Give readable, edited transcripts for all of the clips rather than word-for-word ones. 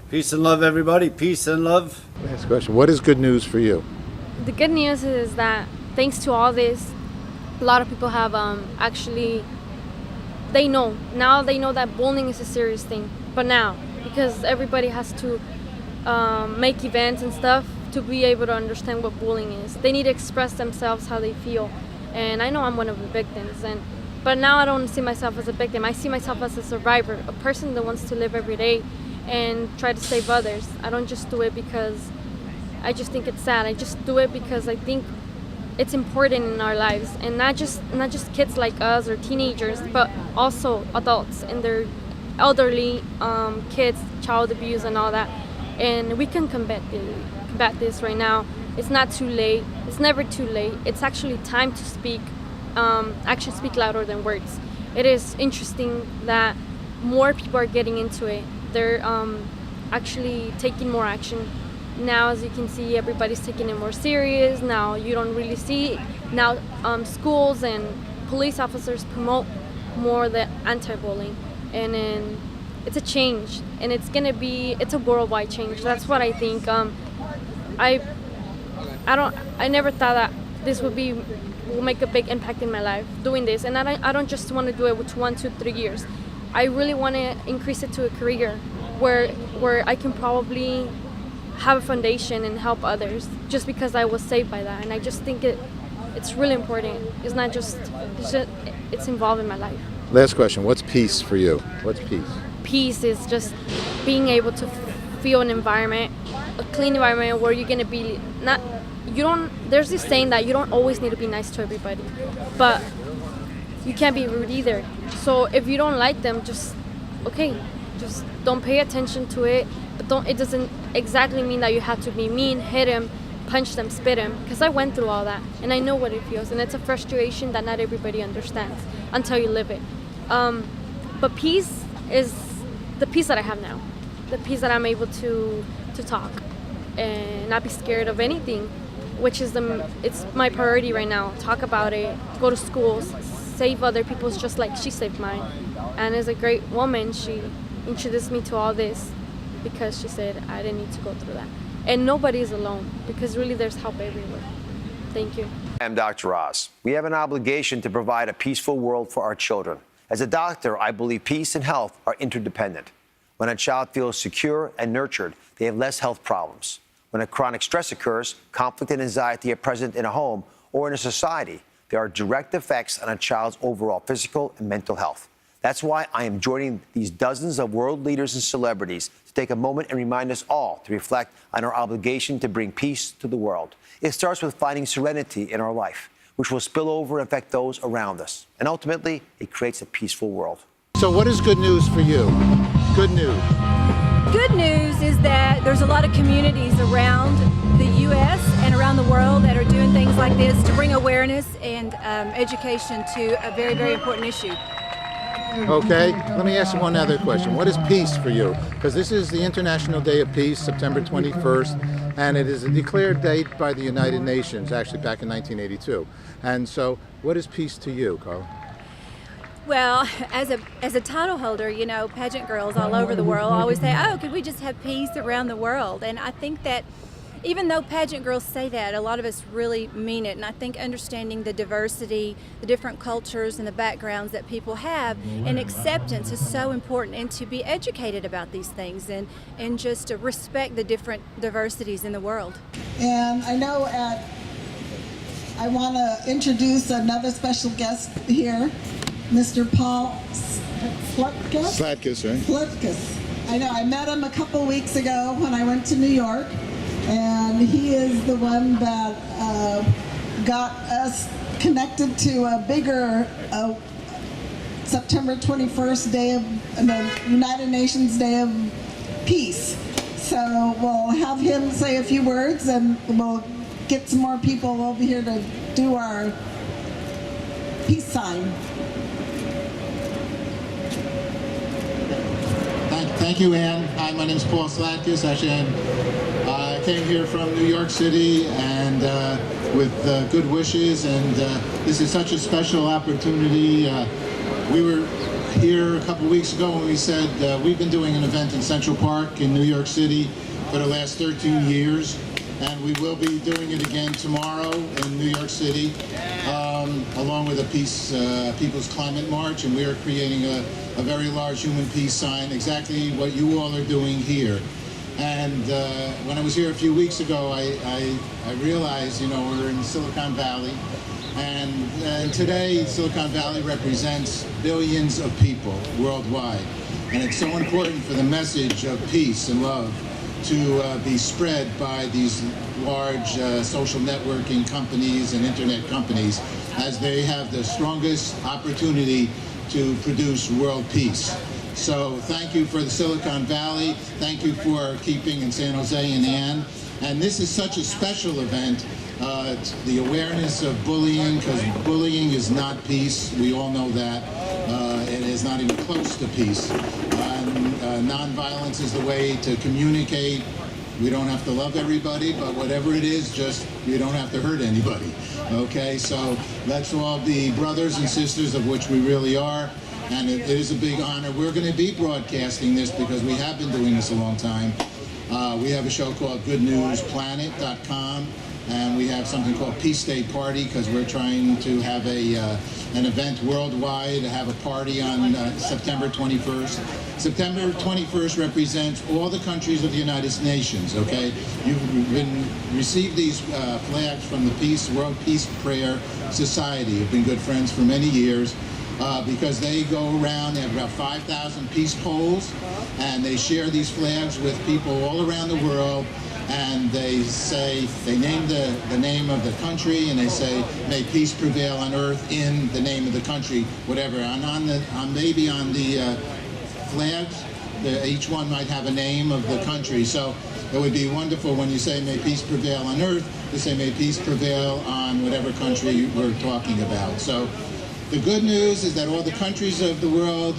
Peace and love, everybody. Peace and love. Last question. What is good news for you? The good news is that thanks to all this, a lot of people have they know that bullying is a serious thing. But now, because everybody has to make events and stuff to be able to understand what bullying is, they need to express themselves how they feel. And I know I'm one of the victims, but now I don't see myself as a victim. I see myself as a survivor, a person that wants to live every day and try to save others. I don't just do it because I just think it's sad. I just do it because I think it's important in our lives, and not just kids like us or teenagers, but also adults and their elderly kids, child abuse and all that. And we can combat this right now. It's not too late. It's never too late. It's actually time to speak. Actions speak louder than words. It is interesting that more people are getting into it. They're actually taking more action. Now, as you can see, everybody's taking it more serious. Now you don't really see now schools and police officers promote more the anti-bullying, and then it's a change, and it's a worldwide change. That's what I think. I never thought that this will make a big impact in my life doing this, and I don't just want to do it with 1, 2, 3 years. I really want to increase it to a career where I can probably have a foundation and help others, just because I was saved by that. And I just think it's really important. It's involved in my life. Last question. What's peace for you? What's peace? Peace is just being able to feel an environment, a clean environment where you're gonna be there's this saying that you don't always need to be nice to everybody, but you can't be rude either. So if you don't like them, just don't pay attention to it. But it doesn't exactly mean that you have to be mean, hit him, punch them, spit him, because I went through all that and I know what it feels, and it's a frustration that not everybody understands until you live it. But peace is the peace that I have now, the peace that I'm able to talk and not be scared of anything, which is it's my priority right now. Talk about it, go to schools, save other people's just like she saved mine. And as a great woman, she introduced me to all this because she said I didn't need to go through that. And nobody is alone, because really there's help everywhere. Thank you. I'm Dr. Oz. We have an obligation to provide a peaceful world for our children. As a doctor, I believe peace and health are interdependent. When a child feels secure and nurtured, they have less health problems. When a chronic stress occurs, conflict and anxiety are present in a home or in a society. There are direct effects on a child's overall physical and mental health. That's why I am joining these dozens of world leaders and celebrities to take a moment and remind us all to reflect on our obligation to bring peace to the world. It starts with finding serenity in our life, which will spill over and affect those around us. And ultimately, it creates a peaceful world. So what is good news for you? Good news. Good news is that there's a lot of communities around the U.S. and around the world that are doing things like this to bring awareness and education to a very, very important issue. Okay, let me ask you one other question. What is peace for you? Because this is the International Day of Peace, September 21st, and it is a declared date by the United Nations, actually back in 1982. And so, what is peace to you, Carla? Well, as a title holder, you know, pageant girls all over the world always say, oh, could we just have peace around the world? And I think that even though pageant girls say that, a lot of us really mean it. And I think understanding the diversity, the different cultures and the backgrounds that people have, and acceptance is so important, and to be educated about these things and just to respect the different diversities in the world. And I know I want to introduce another special guest here, Mr. Paul Slutkus? Slatkus, right? Slutkus. I know, I met him a couple weeks ago when I went to New York, and he is the one that got us connected to a bigger September 21st Day of the United Nations Day of Peace. So we'll have him say a few words, and we'll get some more people over here to do our peace sign. Thank you, Ann. Hi, my name is Paul Slatkus. Actually, I came here from New York City and with good wishes, and this is such a special opportunity. We were here a couple weeks ago when we said we've been doing an event in Central Park in New York City for the last 13 years, and we will be doing it again tomorrow in New York City, along with a People's Climate March, and we are creating a very large human peace sign, exactly what you all are doing here. And when I was here a few weeks ago, I realized, you know, we're in Silicon Valley, and today Silicon Valley represents billions of people worldwide, and it's so important for the message of peace and love to be spread by these large social networking companies and internet companies, as they have the strongest opportunity to produce world peace. So thank you for the Silicon Valley, thank you for keeping in San Jose and Ann, and this is such a special event. The awareness of bullying, because bullying is not peace, we all know that. It is not even close to peace. Nonviolence is the way to communicate. We don't have to love everybody, but whatever it is, just you don't have to hurt anybody. Okay, so let's all be brothers and sisters, of which we really are, and it is a big honor. We're going to be broadcasting this because we have been doing this a long time. We have a show called hugg-a-planet.com, and we have something called Peace Day Party, because we're trying to have an event worldwide, to have a party on September 21st. September 21st represents all the countries of the United Nations, okay? You've received these flags from the World Peace Prayer Society. You've been good friends for many years. Because they go around, they have about 5,000 peace poles, and they share these flags with people all around the world, and they name the name of the country, and they say, may peace prevail on earth in the name of the country, whatever. And maybe on the flags, each one might have a name of the country. So it would be wonderful when you say, may peace prevail on earth, to say, may peace prevail on whatever country we're talking about. So the good news is that all the countries of the world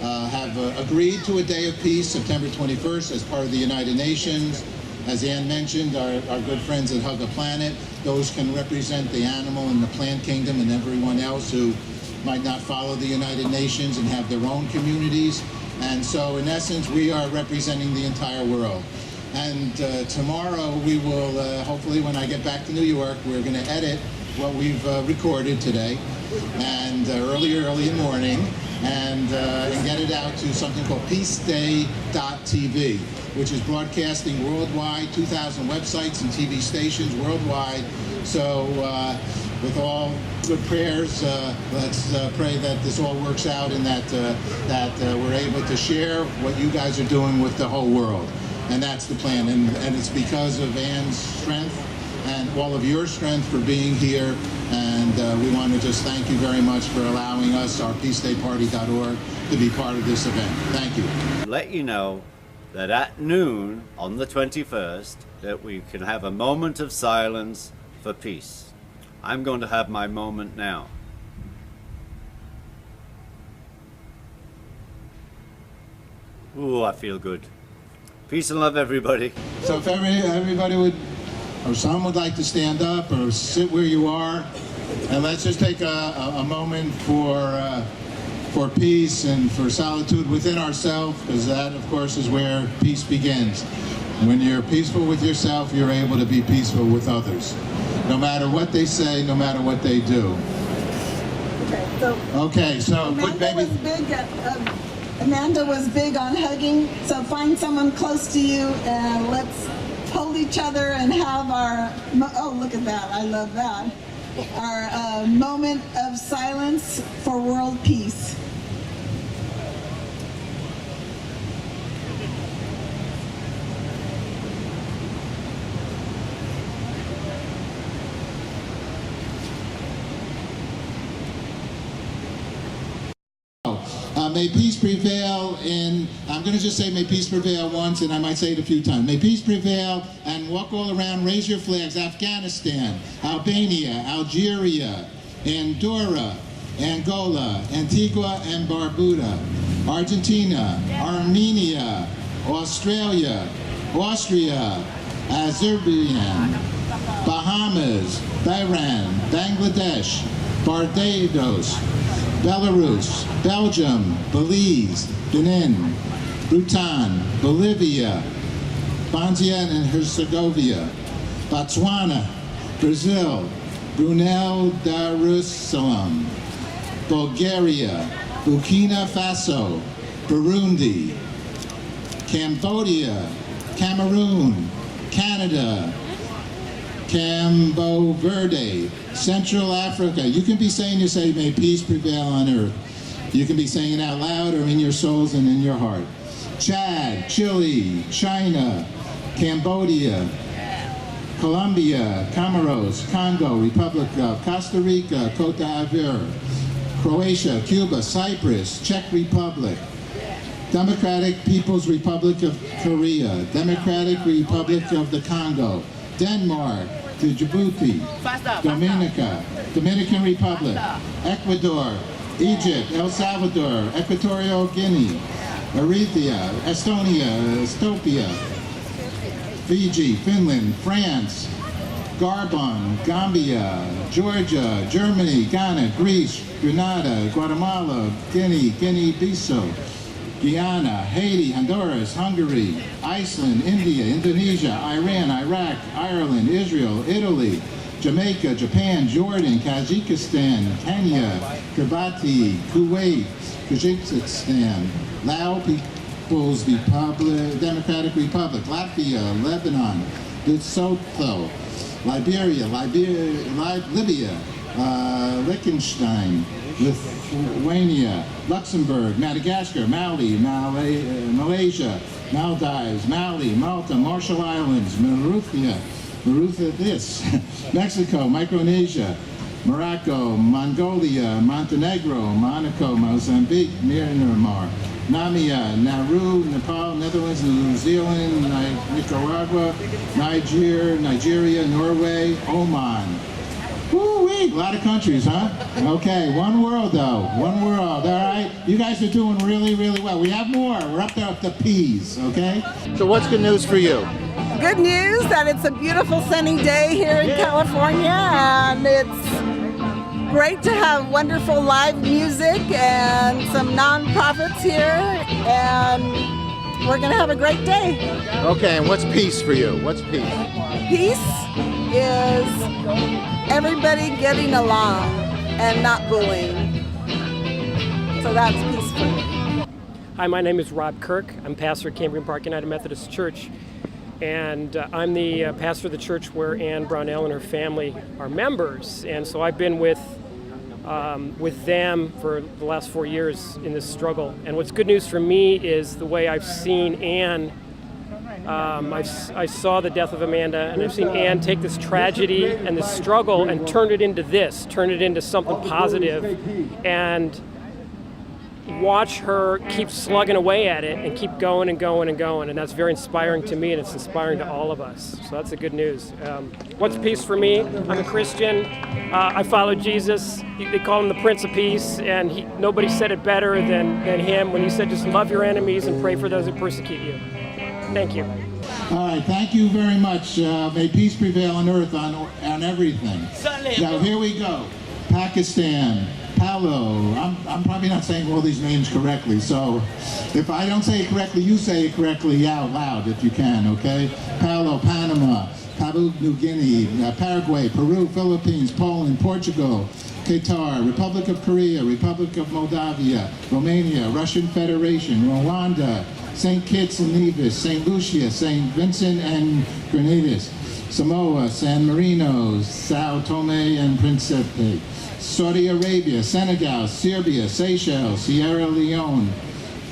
have agreed to a day of peace, September 21st, as part of the United Nations. As Ann mentioned, our good friends at Hugg-a-Planet, those can represent the animal and the plant kingdom and everyone else who might not follow the United Nations and have their own communities. And so, in essence, we are representing the entire world. And tomorrow we will, hopefully when I get back to New York, we're going to edit what we've recorded today, and early in the morning, and get it out to something called peaceday.tv, which is broadcasting worldwide, 2,000 websites and TV stations worldwide. So with all good prayers, let's pray that this all works out, and that we're able to share what you guys are doing with the whole world. And that's the plan, and it's because of Ann's strength and all of your strength for being here, and we want to just thank you very much for allowing us, our peacedayparty.org, to be part of this event. Thank you. Let you know that at noon on the 21st, that we can have a moment of silence for peace. I'm going to have my moment now. Ooh, I feel good. Peace and love, everybody. So if everybody would, or some would like to stand up or sit where you are, and let's just take a moment for peace and for solitude within ourselves, because that, of course, is where peace begins. When you're peaceful with yourself, you're able to be peaceful with others, no matter what they say, no matter what they do. Okay, so Amanda was big on hugging, so find someone close to you and let's hold each other and have our, oh, look at that, I love that, our moment of silence for world peace. May peace prevail in, I'm going to just say may peace prevail once, and I might say it a few times. May peace prevail, and walk all around, raise your flags. Afghanistan, Albania, Algeria, Andorra, Angola, Antigua and Barbuda, Argentina, Armenia, Australia, Austria, Azerbaijan, Bahamas, Bahrain, Bangladesh, Barbados, Belarus, Belgium, Belize, Benin, Bhutan, Bolivia, Bosnia and Herzegovina, Botswana, Brazil, Brunei Darussalam, Bulgaria, Burkina Faso, Burundi, Cambodia, Cameroon, Canada, Cambo Verde, Central Africa. You can be saying, you say, may peace prevail on earth. You can be saying it out loud or in your souls and in your heart. Chad, Chile, China, Cambodia, Colombia, Comoros, Congo, Republic of Costa Rica, Cote d'Ivoire, Croatia, Cuba, Cyprus, Czech Republic, Democratic People's Republic of Korea, Democratic Republic of the Congo, Denmark, Djibouti, Dominica, Dominican Republic, Ecuador, Egypt, El Salvador, Equatorial Guinea, Eritrea, Estonia, Ethiopia, Fiji, Finland, France, Gabon, Gambia, Georgia, Germany, Ghana, Greece, Grenada, Guatemala, Guinea-Bissau, Guyana, Haiti, Honduras, Hungary, Iceland, India, Indonesia, Iran, Iraq, Ireland, Israel, Italy, Jamaica, Japan, Jordan, Kazakhstan, Kenya, Kiribati, Kuwait, Kyrgyzstan, Laos People's Republic, Democratic Republic, Latvia, Lebanon, Lesotho, Liberia, Libya, Liechtenstein, Lithuania, Luxembourg, Madagascar, Mali, Malaysia, Maldives, Mali, Malta, Marshall Islands, Mauritius, Mexico, Micronesia, Morocco, Mongolia, Montenegro, Monaco, Mozambique, Myanmar, Namibia, Nauru, Nepal, Netherlands, New Zealand, Nicaragua, Nigeria, Norway, Oman. Woo-wee, a lot of countries, huh? Okay, one world though, one world, all right? You guys are doing really, really well. We have more, we're up there up to P's, okay? So what's good news for you? Good news that it's a beautiful sunny day here in California, and it's great to have wonderful live music and some nonprofits here, and we're gonna have a great day. Okay, and what's peace for you? What's peace? Peace is everybody getting along and not bullying. So that's peace for me. Hi, my name is Rob Kirk. I'm pastor at Cambrian Park United Methodist Church, and I'm the pastor of the church where Ann Brownell and her family are members. And so I've been with them for the last 4 years in this struggle. And what's good news for me is the way I've seen Ann. I saw the death of Amanda, and I've seen Ann take this tragedy and this struggle and turn it into something positive, and watch her keep slugging away at it and keep going and going and going. And that's very inspiring to me, and it's inspiring to all of us. So that's the good news. What's peace for me? I'm a Christian. I follow Jesus. They call him the Prince of Peace, and nobody said it better than him when he said, just love your enemies and pray for those who persecute you. Thank you. All right, thank you very much. May peace prevail on earth on everything. Now here we go. Pakistan, Palo. I'm probably not saying all these names correctly, so if I don't say it correctly, you say it correctly out loud if you can, okay? Palo, Panama, Papua New Guinea, Paraguay, Peru, Philippines, Poland, Portugal, Qatar, Republic of Korea, Republic of Moldavia, Romania, Russian Federation, Rwanda, St. Kitts and Nevis, St. Lucia, St. Vincent and Grenadines, Samoa, San Marino, Sao Tome and Principe, Saudi Arabia, Senegal, Serbia, Seychelles, Sierra Leone,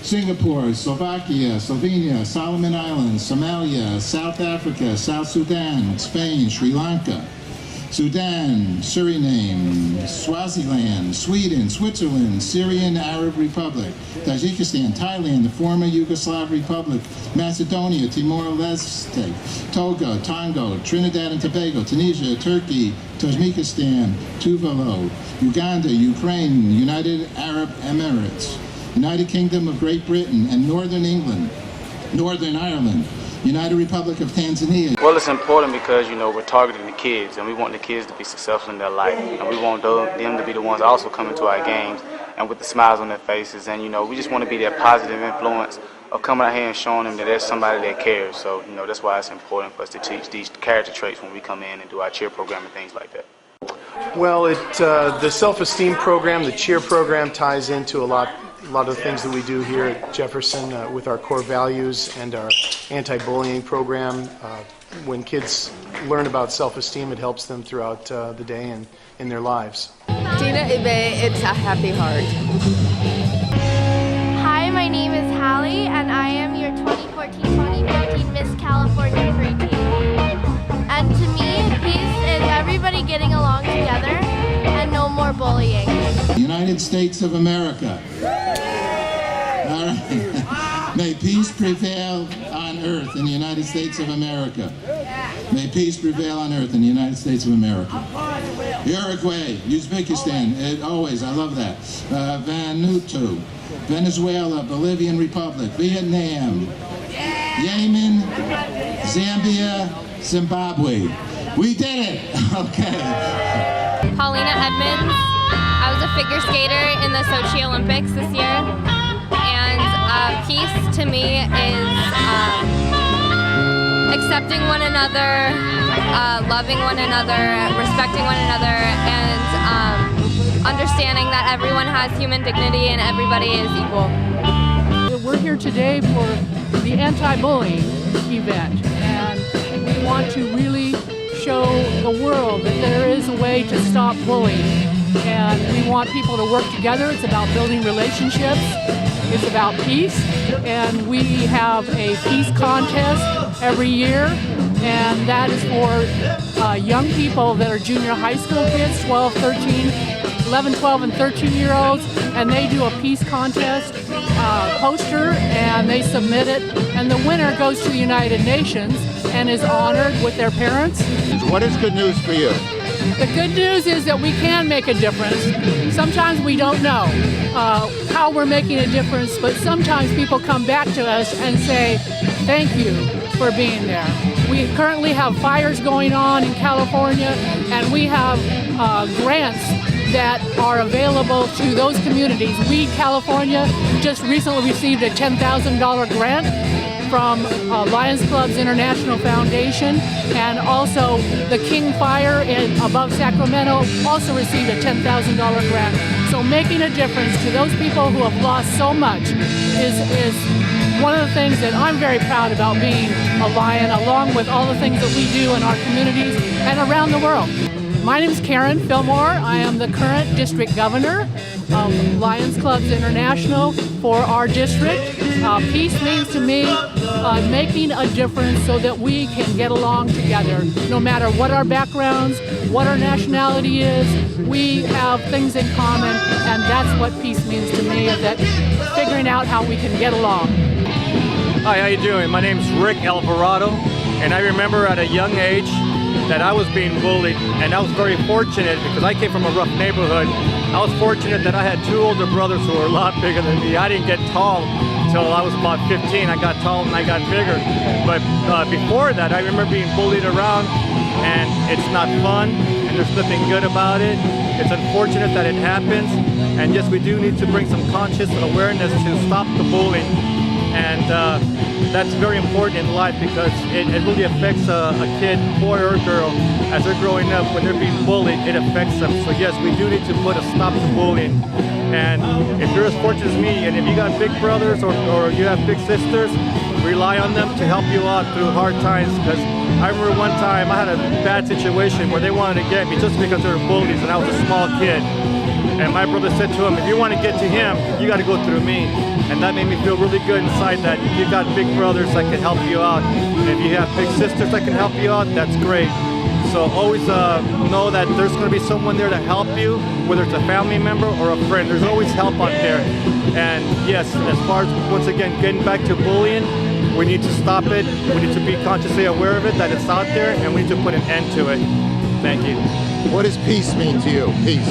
Singapore, Slovakia, Slovenia, Solomon Islands, Somalia, South Africa, South Sudan, Spain, Sri Lanka, Sudan, Suriname, Swaziland, Sweden, Switzerland, Syrian Arab Republic, Tajikistan, Thailand, the former Yugoslav Republic, Macedonia, Timor-Leste, Togo, Tonga, Trinidad and Tobago, Tunisia, Turkey, Tajikistan, Tuvalu, Uganda, Ukraine, United Arab Emirates, United Kingdom of Great Britain, and Northern England, Northern Ireland, United Republic of Tanzania. Well, it's important because, we're targeting the kids, and we want the kids to be successful in their life, and we want them to be the ones also coming to our games and with the smiles on their faces, and we just want to be that positive influence of coming out here and showing them that there's somebody that cares. So that's why it's important for us to teach these character traits when we come in and do our cheer program and things like that. Well, the self-esteem program, the cheer program, ties into a lot of the things that we do here at Jefferson with our core values and our anti-bullying program. When kids learn about self-esteem, it helps them throughout the day and in their lives. Tina Ibe, it's a happy heart. Hi, my name is Hallie, and I am your 2014-2015 Miss California preteen. And to me, peace is everybody getting along together and no more bullying. United States of America. All right. May peace prevail on earth in the United States of America. May peace prevail on earth in the United States of America. Uruguay, Uzbekistan, always, I love that. Vanuatu, Venezuela, Bolivian Republic, Vietnam, Yemen, Zambia, Zimbabwe. We did it! Okay. Paulina Edmonds. I was a figure skater in the Sochi Olympics this year. And peace to me is accepting one another, loving one another, respecting one another, and understanding that everyone has human dignity and everybody is equal. We're here today for the anti-bullying event, and we want to really show the world that there is a way to stop bullying, and we want people to work together. It's about building relationships. It's about peace, and we have a peace contest every year, and that is for young people that are junior high school kids, 11, 12, and 13-year-olds, and they do a peace contest poster, and they submit it, and the winner goes to the United Nations and is honored with their parents. What is good news for you? The good news is that we can make a difference. Sometimes we don't know how we're making a difference, but sometimes people come back to us and say, thank you for being there. We currently have fires going on in California, and we have grants that are available to those communities. We, California, just recently received a $10,000 grant from Lions Club's International Foundation, and also the King Fire above Sacramento also received a $10,000 grant. So making a difference to those people who have lost so much is one of the things that I'm very proud about being a Lion, along with all the things that we do in our communities and around the world. My name is Karen Fillmore. I am the current district governor of Lions Clubs International for our district. Peace means to me making a difference so that we can get along together. No matter what our backgrounds, what our nationality is, we have things in common, and that's what peace means to me, is that figuring out how we can get along. Hi, how you doing? My name's Rick Alvarado, and I remember at a young age that I was being bullied, and I was very fortunate because I came from a rough neighborhood. I was fortunate that I had two older brothers who were a lot bigger than me. I didn't get tall until I was about 15. I got tall and I got bigger. But before that, I remember being bullied around, and it's not fun, and there's nothing good about it. It's unfortunate that it happens, and yes, we do need to bring some conscious awareness to stop the bullying. And that's very important in life because it really affects a kid, boy or girl, as they're growing up. When they're being bullied, it affects them. So yes, we do need to put a stop to bullying. And if you're as fortunate as me, and if you got big brothers or you have big sisters, rely on them to help you out through hard times. Because I remember one time I had a bad situation where they wanted to get me just because they were bullies, and I was a small kid. And my brother said to him, if you want to get to him, you got to go through me. And that made me feel really good inside that you got big brothers that can help you out. And if you have big sisters that can help you out, that's great. So always know that there's going to be someone there to help you, whether it's a family member or a friend. There's always help out there. And yes, as far as, once again, getting back to bullying, we need to stop it. We need to be consciously aware of it, that it's out there, and we need to put an end to it. Thank you. What does peace mean to you? Peace.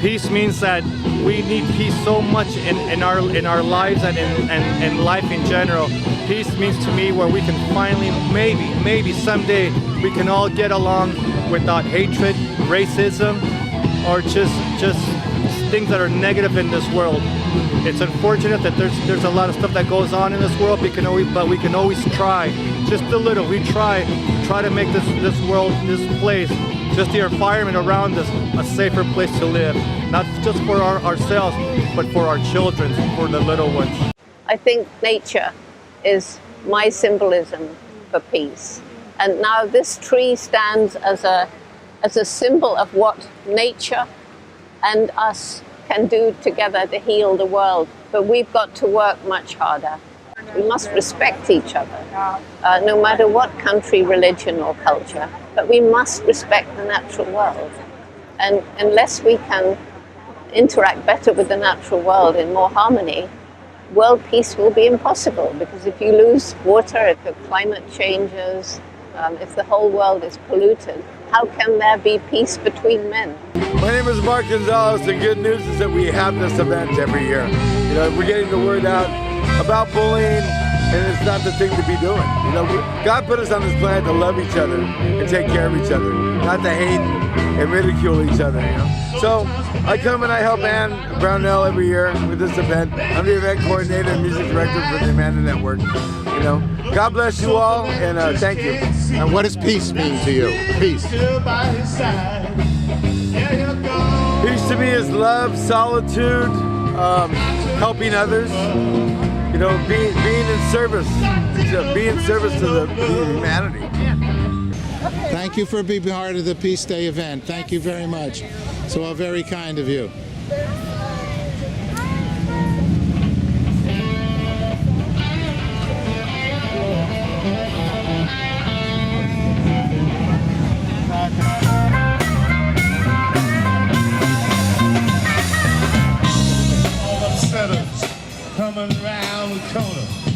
Peace means that we need peace so much in our lives and in life in general. Peace means to me where we can finally, maybe someday, we can all get along without hatred, racism, or just things that are negative in this world. It's unfortunate that there's a lot of stuff that goes on in this world, but we can always try, just a little. We try to make this world, this place, just the environment around us, a safer place to live. Not just for ourselves, but for our children, for the little ones. I think nature is my symbolism for peace. And now this tree stands as a symbol of what nature and us can do together to heal the world. But we've got to work much harder. We must respect each other, no matter what country, religion, or culture. But we must respect the natural world. And unless we can interact better with the natural world in more harmony, world peace will be impossible. Because if you lose water, if the climate changes, if the whole world is polluted, how can there be peace between men? My name is Mark Gonzalez. The good news is that we have this event every year. You know, we're getting the word out about bullying, and it's not the thing to be doing. You know, God put us on this planet to love each other and take care of each other, not to hate and ridicule each other. You know, so I come and I help Ann Brownell every year with this event. I'm the event coordinator and music director for the Amanda Network. You know, God bless you all, and thank you. And what does peace mean to you? Peace. Peace to me is love, solitude, helping others. You know, being in service, to the humanity. Thank you for being part of the Peace Day event. Thank you very much. So very kind of you. Coming around the corner.